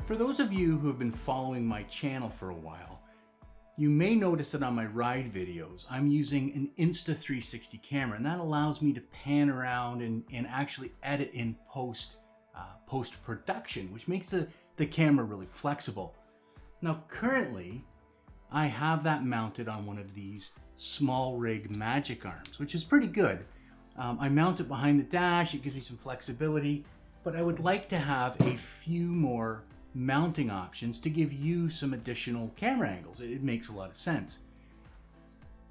For those of you who have been following my channel for a while, you may notice that on my ride videos, I'm using an Insta360 camera, and that allows me to pan around and actually edit in post-production, which makes the camera really flexible. Now, currently, I have that mounted on one of these small rig magic arms, which is pretty good. I mount it behind the dash, it gives me some flexibility, but I would like to have a few more mounting options to give you some additional camera angles. It makes a lot of sense.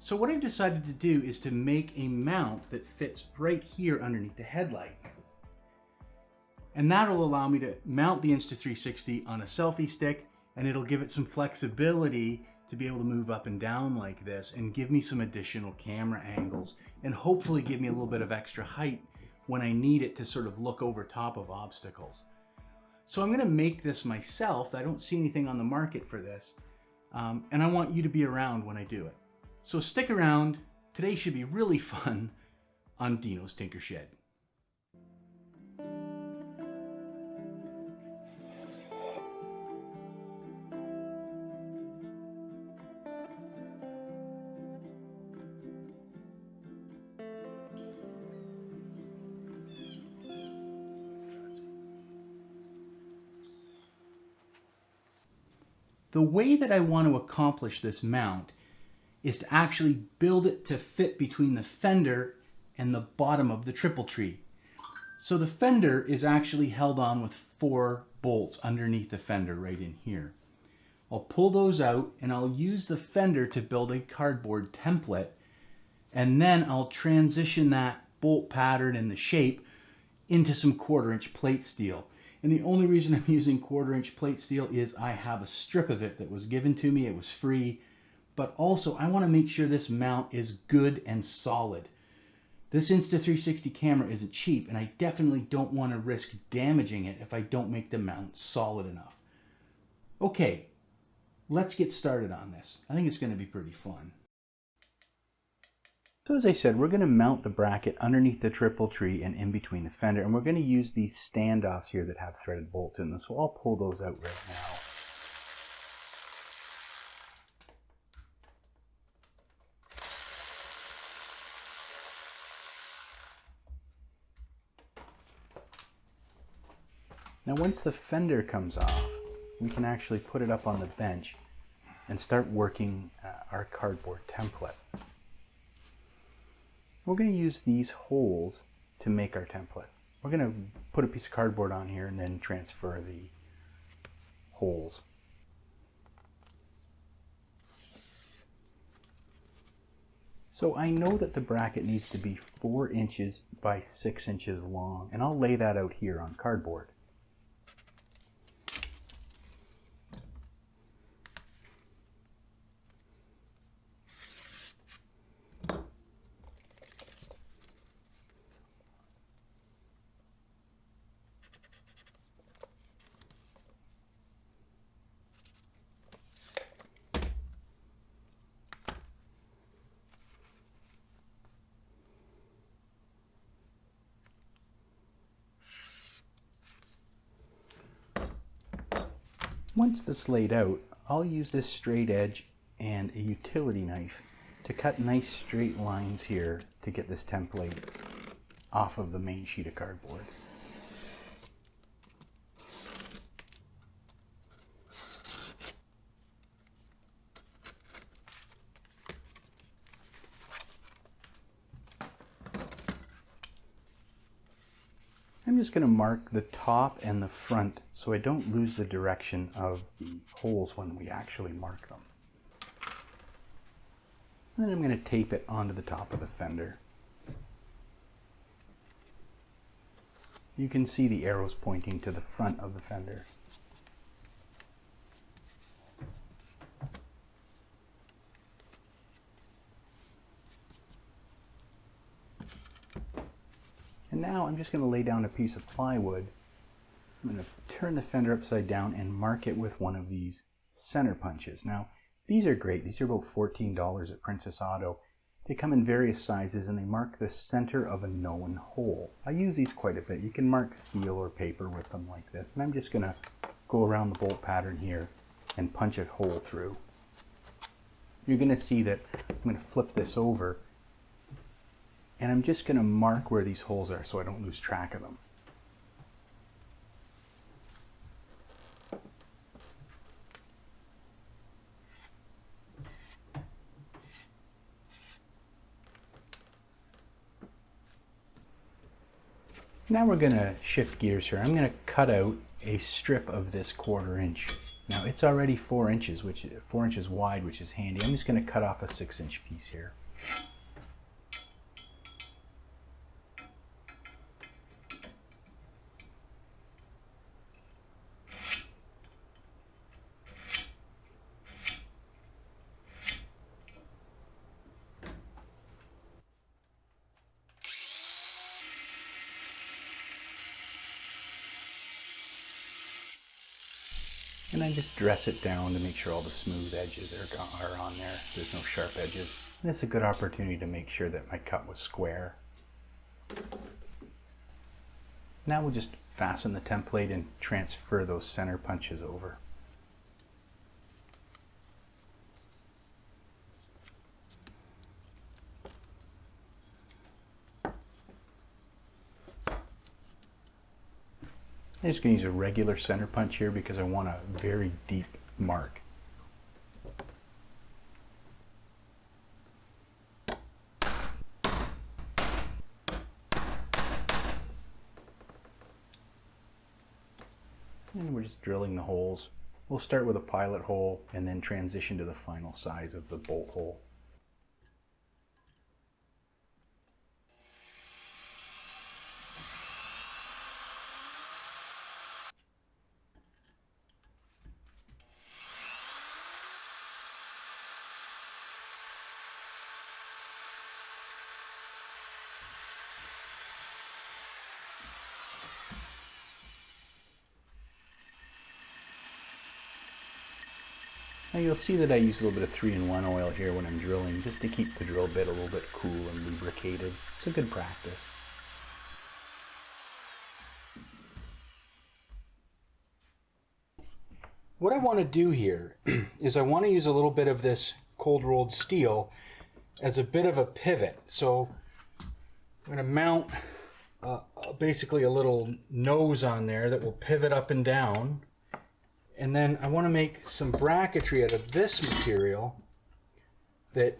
So what I've decided to do is to make a mount that fits right here underneath the headlight. And that'll allow me to mount the Insta360 on a selfie stick, and it'll give it some flexibility to be able to move up and down like this and give me some additional camera angles and hopefully give me a little bit of extra height when I need it to sort of look over top of obstacles. So I'm going to make this myself. I don't see anything on the market for this, and I want you to be around when I do it. So stick around. Today should be really fun on Dino's Tinker Shed. The way that I want to accomplish this mount is to actually build it to fit between the fender and the bottom of the triple tree. So the fender is actually held on with 4 bolts underneath the fender right in here. I'll pull those out and I'll use the fender to build a cardboard template, and then I'll transition that bolt pattern and the shape into some 1/4" plate steel. And the only reason I'm using 1/4" plate steel is I have a strip of it that was given to me. It was free. But also I want to make sure this mount is good and solid. This Insta360 camera isn't cheap, and I definitely don't want to risk damaging it if I don't make the mount solid enough. Okay, let's get started on this. I think it's going to be pretty fun. So as I said, we're going to mount the bracket underneath the triple tree and in between the fender, and we're going to use these standoffs here that have threaded bolts in them. So I'll pull those out right now. Now once the fender comes off, we can actually put it up on the bench and start working our cardboard template. We're going to use these holes to make our template. We're going to put a piece of cardboard on here and then transfer the holes. So I know that the bracket needs to be 4 inches by 6 inches long, and I'll lay that out here on cardboard. Once this is laid out, I'll use this straight edge and a utility knife to cut nice straight lines here to get this template off of the main sheet of cardboard. I'm just going to mark the top and the front so I don't lose the direction of the holes when we actually mark them. And then I'm going to tape it onto the top of the fender. You can see the arrows pointing to the front of the fender. And now I'm just going to lay down a piece of plywood. I'm going to turn the fender upside down and mark it with one of these center punches. Now, these are great. These are about $14 at Princess Auto. They come in various sizes and they mark the center of a known hole. I use these quite a bit. You can mark steel or paper with them like this. And I'm just going to go around the bolt pattern here and punch a hole through. You're going to see that I'm going to flip this over, and I'm just going to mark where these holes are so I don't lose track of them. Now we're going to shift gears here. I'm going to cut out a strip of this 1/4 inch. Now it's already 4 inches, 4 inches wide, which is handy. I'm just going to cut off a 6-inch piece here. And I just dress it down to make sure all the smooth edges are on there. There's no sharp edges. And it's a good opportunity to make sure that my cut was square. Now we'll just fasten the template and transfer those center punches over. I'm just going to use a regular center punch here because I want a very deep mark. And we're just drilling the holes. We'll start with a pilot hole and then transition to the final size of the bolt hole. Now you'll see that I use a little bit of 3-in-1 oil here when I'm drilling, just to keep the drill bit a little bit cool and lubricated. It's a good practice. What I want to do here is I want to use a little bit of this cold rolled steel as a bit of a pivot. So I'm going to mount basically a little nose on there that will pivot up and down. And then I want to make some bracketry out of this material that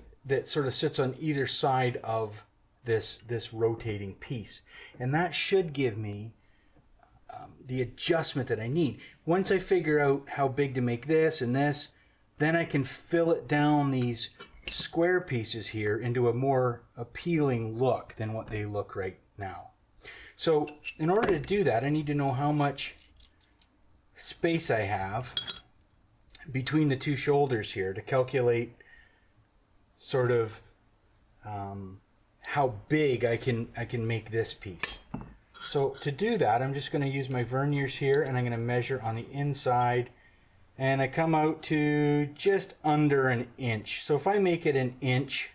sort of sits on either side of this rotating piece. And that should give me the adjustment that I need. Once I figure out how big to make this and this, then I can fill it down these square pieces here into a more appealing look than what they look right now. So in order to do that, I need to know how much space I have between the two shoulders here to calculate sort of how big I can make this piece. So to do that, I'm just going to use my verniers here and I'm going to measure on the inside, and I come out to just under 1 inch. So if I make it 1 inch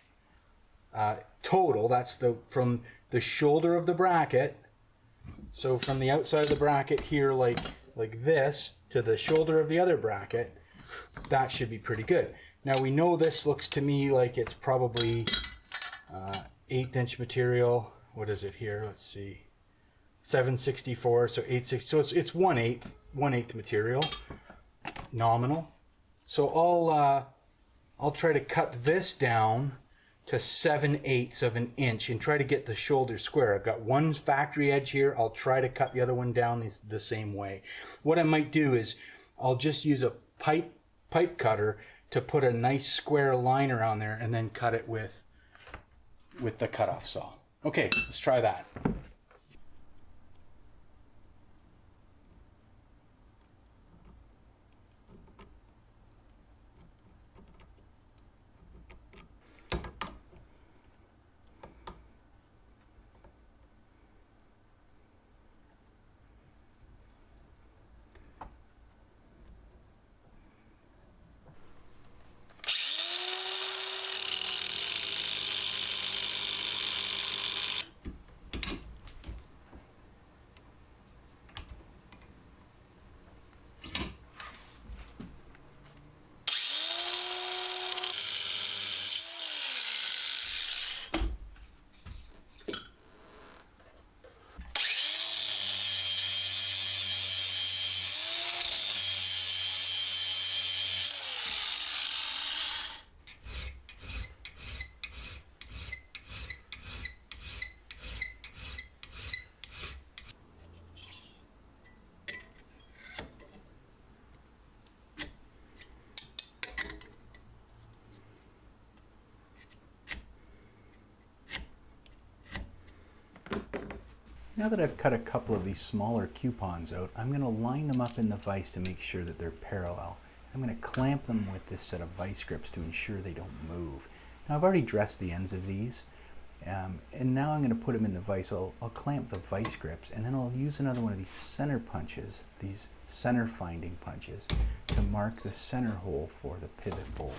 total, that's from the shoulder of the bracket, so from the outside of the bracket here like this to the shoulder of the other bracket, that should be pretty good. Now we know this looks to me like it's probably 1/8 inch material. What is it here? Let's see. 764, so 8/6, so it's 1/8 material, nominal. So I'll try to cut this down to 7/8 of 1 inch and try to get the shoulder square. I've got one factory edge here. I'll try to cut the other one down the same way. What I might do is I'll just use a pipe cutter to put a nice square line around there and then cut it with the cutoff saw. Okay, let's try that. Now that I've cut a couple of these smaller coupons out, I'm going to line them up in the vise to make sure that they're parallel. I'm going to clamp them with this set of vise grips to ensure they don't move. Now I've already dressed the ends of these, and now I'm going to put them in the vise. I'll clamp the vise grips, and then I'll use another one of these center punches, these center finding punches, to mark the center hole for the pivot bolt.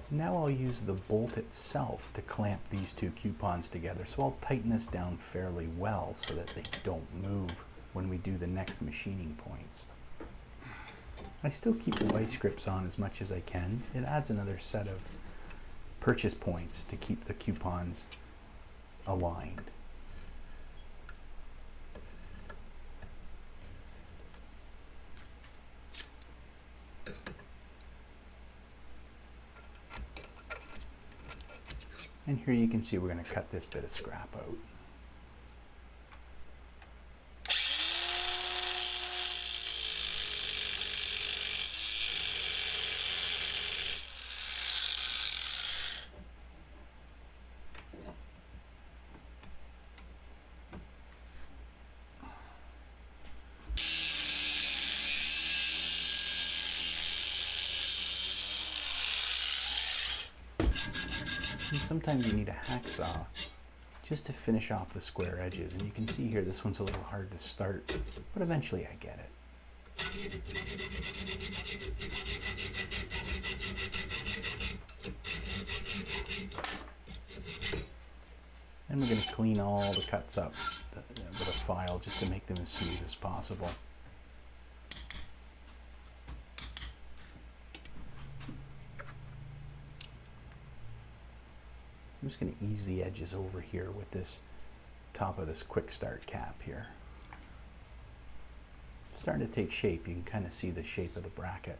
Now I'll use the bolt itself to clamp these two coupons together. So I'll tighten this down fairly well so that they don't move when we do the next machining points. I still keep the vise grips on as much as I can. It adds another set of purchase points to keep the coupons aligned. And here you can see we're going to cut this bit of scrap out. And sometimes you need a hacksaw just to finish off the square edges. And you can see here this one's a little hard to start, but eventually I get it. And we're going to clean all the cuts up with a file just to make them as smooth as possible. I'm just going to ease the edges over here with this top of this quick start cap here. It's starting to take shape. You can kind of see the shape of the bracket.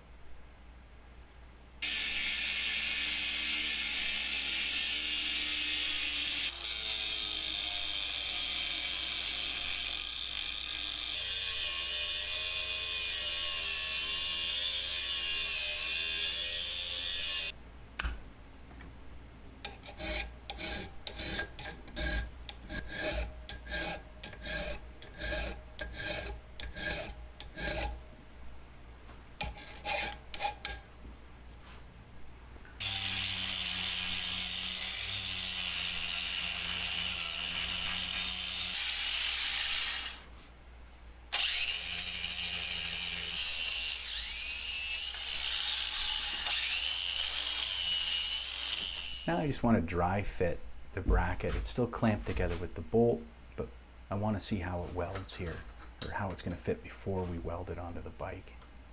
Now I just want to dry fit the bracket. It's still clamped together with the bolt, but I want to see how it welds here, or how it's going to fit before we weld it onto the bike.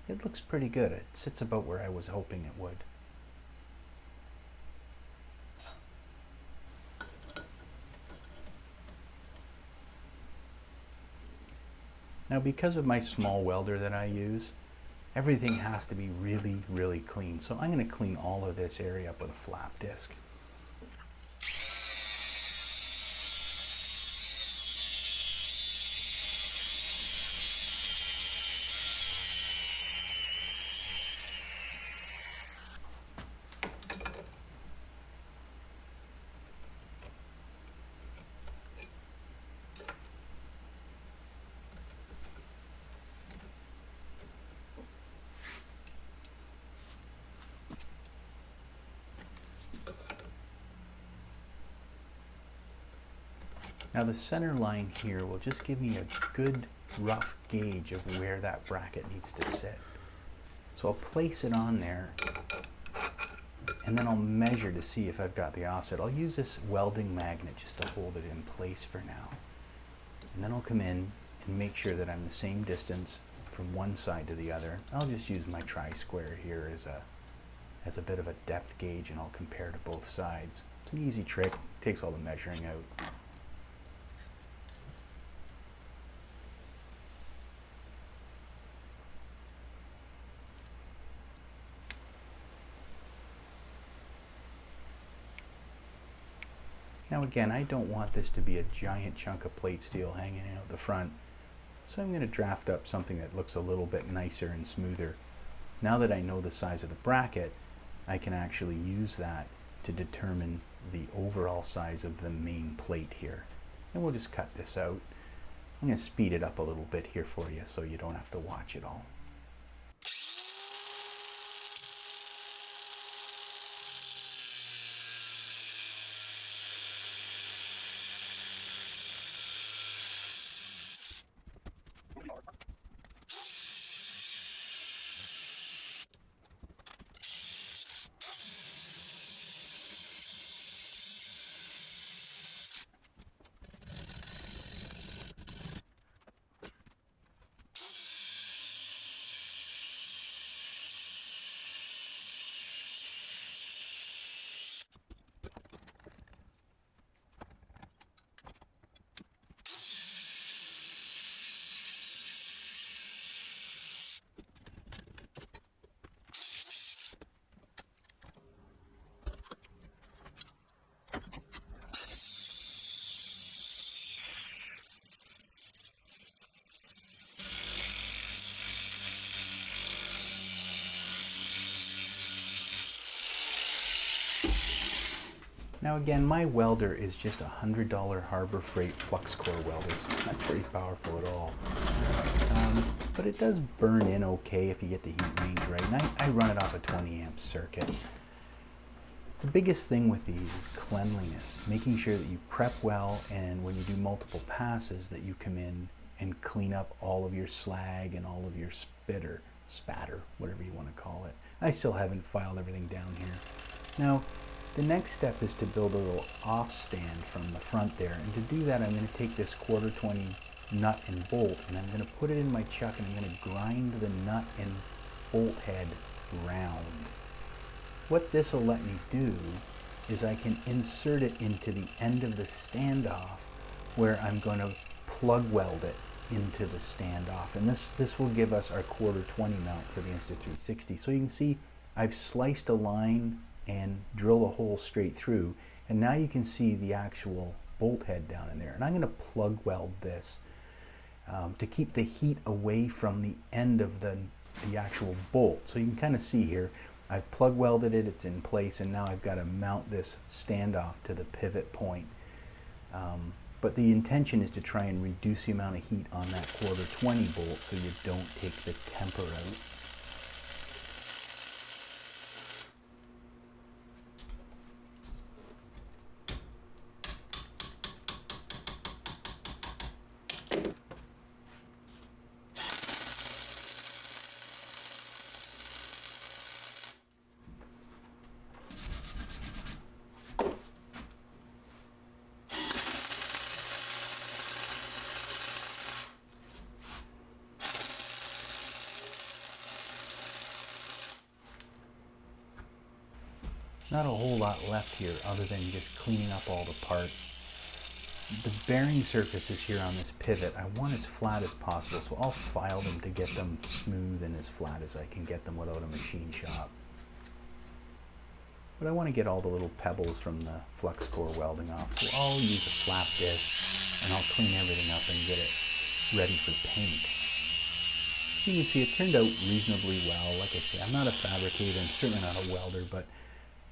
It looks pretty good. It sits about where I was hoping it would. Now because of my small welder that I use, everything has to be really, really clean. So I'm going to clean all of this area up with a flap disc. Now the center line here will just give me a good rough gauge of where that bracket needs to sit. So I'll place it on there and then I'll measure to see if I've got the offset. I'll use this welding magnet just to hold it in place for now. And then I'll come in and make sure that I'm the same distance from one side to the other. I'll just use my tri-square here as a bit of a depth gauge, and I'll compare to both sides. It's an easy trick, takes all the measuring out. Now again, I don't want this to be a giant chunk of plate steel hanging out the front, so I'm going to draft up something that looks a little bit nicer and smoother. Now that I know the size of the bracket, I can actually use that to determine the overall size of the main plate here. And we'll just cut this out. I'm going to speed it up a little bit here for you so you don't have to watch it all. Now again, my welder is just a $100 Harbor Freight flux core welder. It's not very powerful at all. But it does burn in okay if you get the heat range right. And I run it off a 20 amp circuit. The biggest thing with these is cleanliness, making sure that you prep well, and when you do multiple passes that you come in and clean up all of your slag and all of your spatter, whatever you want to call it. I still haven't filed everything down here. Now, the next step is to build a little off stand from the front there, and to do that I'm going to take this 1/4-20 nut and bolt and I'm going to put it in my chuck and I'm going to grind the nut and bolt head round. What this will let me do is I can insert it into the end of the standoff where I'm going to plug weld it into the standoff, and this will give us our 1/4-20 mount for the Insta360. So you can see I've sliced a line and drill a hole straight through, and now you can see the actual bolt head down in there. And I'm going to plug weld this to keep the heat away from the end of the actual bolt. So you can kind of see here, I've plug welded it, it's in place, and now I've got to mount this standoff to the pivot point. But the intention is to try and reduce the amount of heat on that 1/4-20 bolt so you don't take the temper out. Not a whole lot left here other than just cleaning up all the parts. The bearing surfaces here on this pivot I want as flat as possible, so I'll file them to get them smooth and as flat as I can get them without a machine shop. But I want to get all the little pebbles from the flux core welding off, so I'll use a flap disc and I'll clean everything up and get it ready for paint. You can see it turned out reasonably well. Like I say, I'm not a fabricator and certainly not a welder, but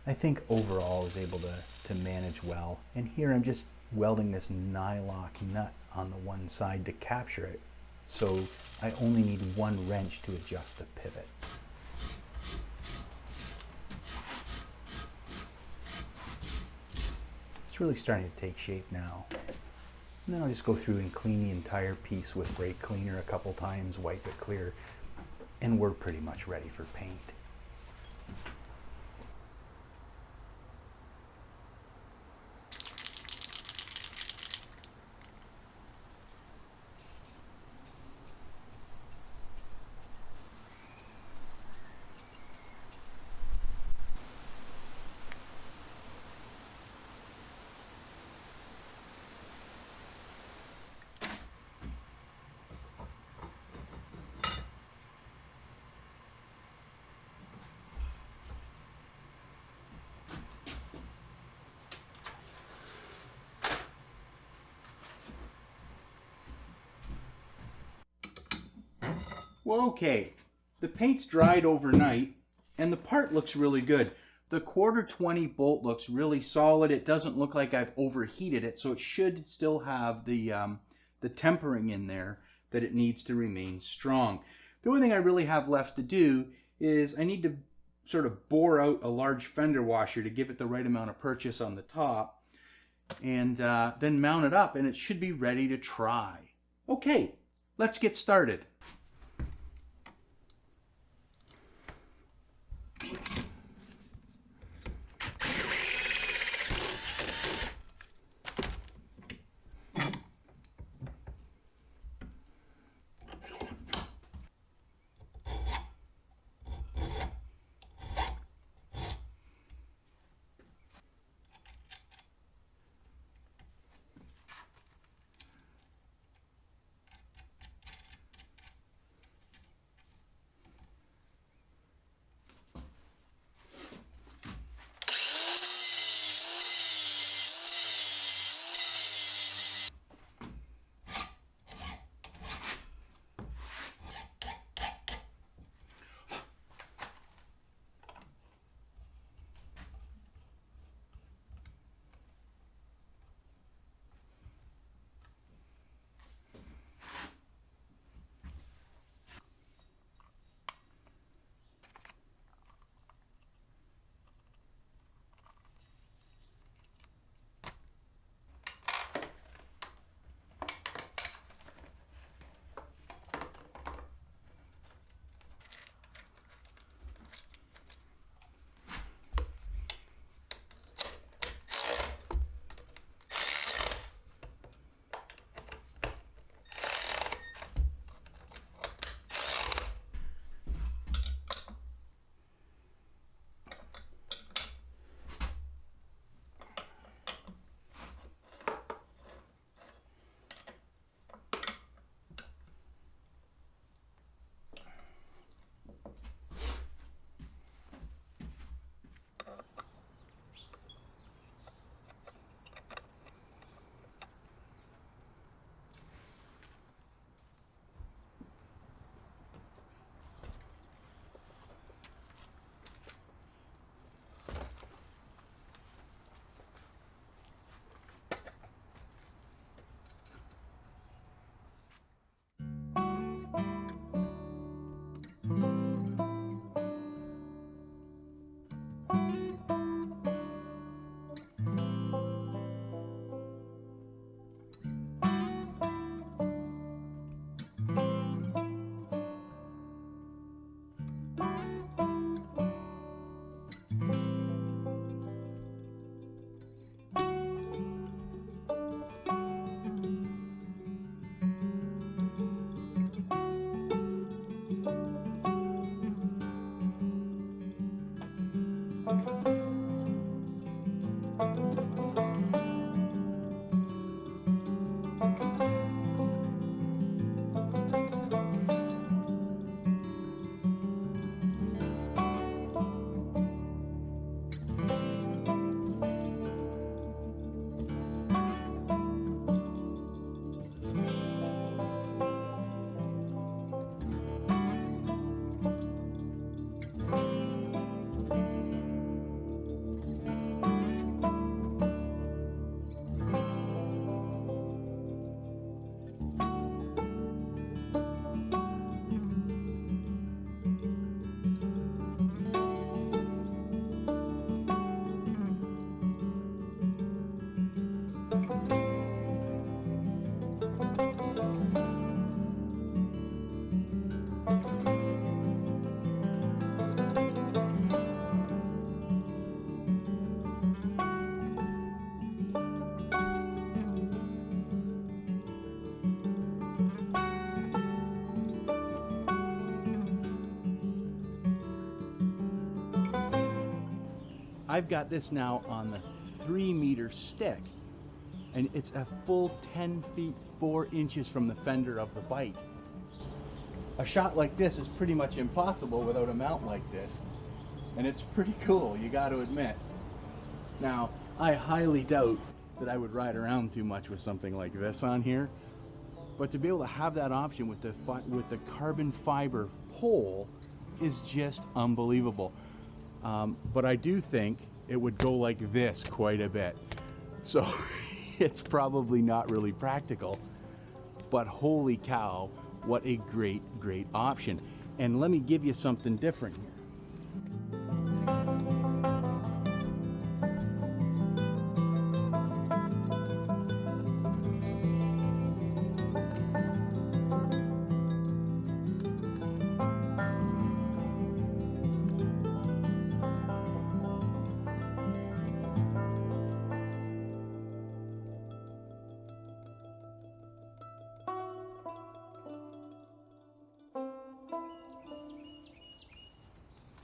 I think overall I was able to manage well. And here I'm just welding this nylock nut on the one side to capture it, so I only need one wrench to adjust the pivot. It's really starting to take shape now. And then I'll just go through and clean the entire piece with brake cleaner a couple times, wipe it clear, and we're pretty much ready for paint. Well, okay, the paint's dried overnight and the part looks really good. The 1/4 bolt looks really solid. It doesn't look like I've overheated it, so it should still have the tempering in there that it needs to remain strong. The only thing I really have left to do is I need to sort of bore out a large fender washer to give it the right amount of purchase on the top, and then mount it up, and it should be ready to try. Okay, let's get started. I've got this now on the 3-meter stick, and it's a full 10 feet 4 inches from the fender of the bike. A shot like this is pretty much impossible without a mount like this, and it's pretty cool, you got to admit. Now, I highly doubt that I would ride around too much with something like this on here, But to be able to have that option with the carbon fiber pole is just unbelievable. But I do think it would go like this quite a bit. So it's probably not really practical, but holy cow, what a great option. And let me give you something different here.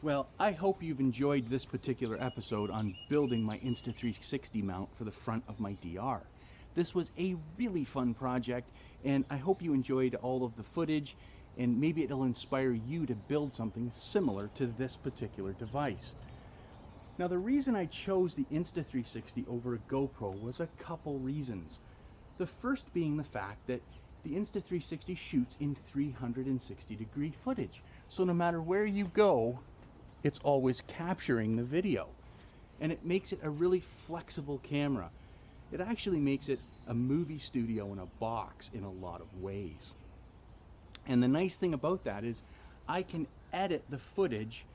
Well, I hope you've enjoyed this particular episode on building my Insta360 mount for the front of my DR. This was a really fun project, and I hope you enjoyed all of the footage, and maybe it'll inspire you to build something similar to this particular device. Now, the reason I chose the Insta360 over a GoPro was a couple reasons. The first being the fact that the Insta360 shoots in 360-degree footage, so no matter where you go, it's always capturing the video, and it makes it a really flexible camera. It actually makes it a movie studio in a box in a lot of ways. And the nice thing about that is I can edit the footage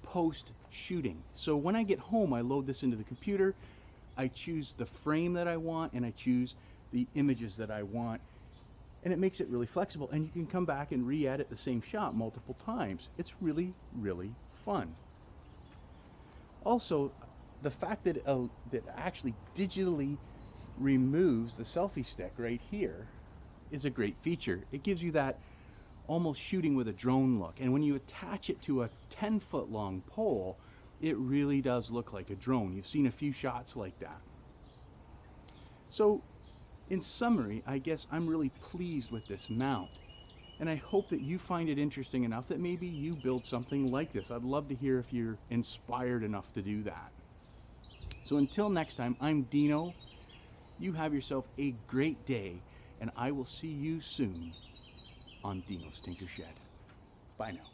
post shooting. So when I get home, I load this into the computer, I choose the frame that I want, and I choose the images that I want, and it makes it really flexible, and you can come back and re-edit the same shot multiple times. It's really fun. Also, the fact that it actually digitally removes the selfie stick right here is a great feature. It gives you that almost shooting with a drone look, and when you attach it to a 10-foot long pole, it really does look like a drone. You've seen a few shots like that. So in summary, I guess I'm really pleased with this mount, and I hope that you find it interesting enough that maybe you build something like this. I'd love to hear if you're inspired enough to do that. So until next time, I'm Dino. You have yourself a great day, and I will see you soon on Dino's Tinker Shed. Bye now.